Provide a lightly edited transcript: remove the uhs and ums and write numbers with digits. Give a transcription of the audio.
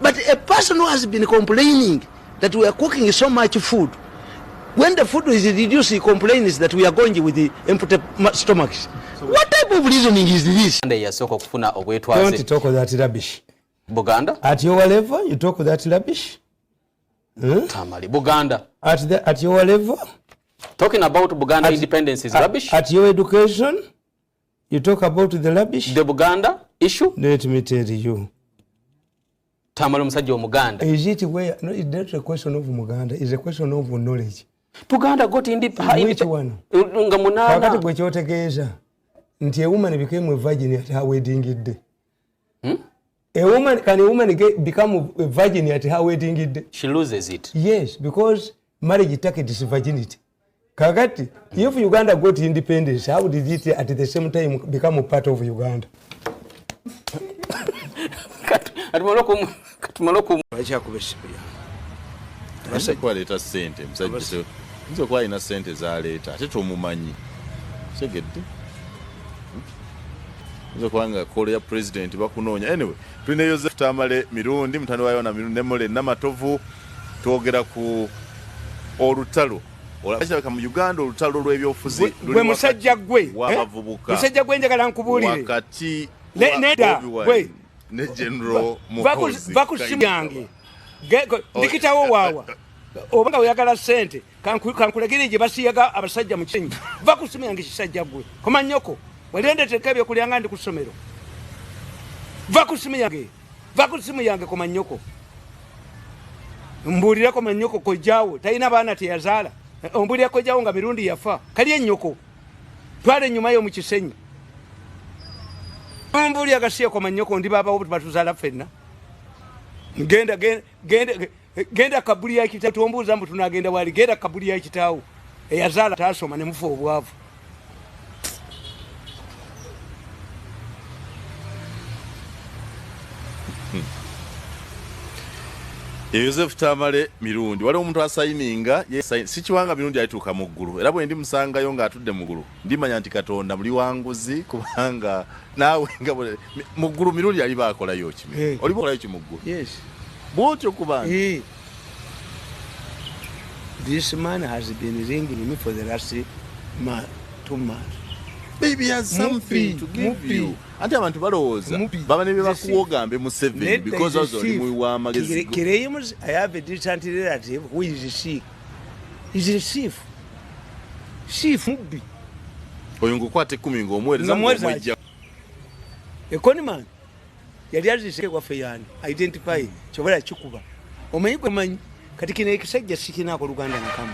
But a person who has been complaining that we are cooking so much food, when the food is reduced, he complains that we are going with the empty stomachs. So what type of reasoning is this? Don't talk that rubbish. Buganda? At your level, you talk that rubbish? Tamale. Buganda? At your level? Talking about Buganda independence is rubbish? At your education, you talk about the rubbish? The Buganda issue? Let me tell you. Tamale musajja Muganda. Is it where? No, it's not a question of Muganda. It's a question of knowledge. Buganda got independence. Which one? Nga munana. Kakati gwe kyotegeeza nti a woman became a virgin at her wedding day. Can a woman become a virgin at her wedding day? She loses it. Yes, because marriage targets virginity. Kakati, if Uganda got independence, how did it at the same time become a part of Uganda? Ase kwa leta sente msajja nzo kwa ina sente za leta ate tumumanyi segedde nzo kwanga kole ya president bakunonya anyway tulina Joseph Tamale mirundi mutani wayo na mirundi nemole namatovu twogera ku olutalo olabasha kama Uganda olutalo lw'ebyofuzi gwe musajja gwe wabavubuka musajja gwe njagala nkubulire wakati neda gwe ne general Mukozi vakusimu yange ndikitawo wawa obanga oyagala sente kankulegere gye basiyaga abasajja mu Kenya vakusimu yange kisajja gwe koma nyoko walendeteka ebyokulyanga ndi ku ssomero vakusimu yange koma nyoko mbulira koma nyoko kojjawo talina baana teyazaala ombulira kojjawo nga mirundi yafa kali ennyoko twala ennyuma yo mu Kisenyi mbulira agasiye koma nyoko ndi baba obuti batuzaala ffenna genda kabuli ya kitaawo tuombuuza mbu tunagenda wali genda kabuli ya kitaawo eyazaala taasoma ne mufa obwavu Joseph Tamale mirundi wale omuntu asayininga sikiwanga mirundi alituuka mu ggulu era bwe ndi musangayo nga atudde mu ggulu ndimanya nti Katonda muli wanguzi kubanga naawe nga mu ggulu mirundi ali baakolayo kimi oli bakolayo ki mu ggulu Yes. bwotyo kubanga This man has been ringing me for the last 2 months. Baby has something to give you. Ante abantu balowooza baba ne bakuwogambe mu 7 because also oli mu wa magazine. I have a distant relative who is sick. He's a thief. Thief mubbi. Oyo ngukwate 10 ng'omwereza ng'omwejja. Economy yali azise kwaffe yani identify chobola kikuba omanyi kati kino ekisajja sikinaako Luganda nakamu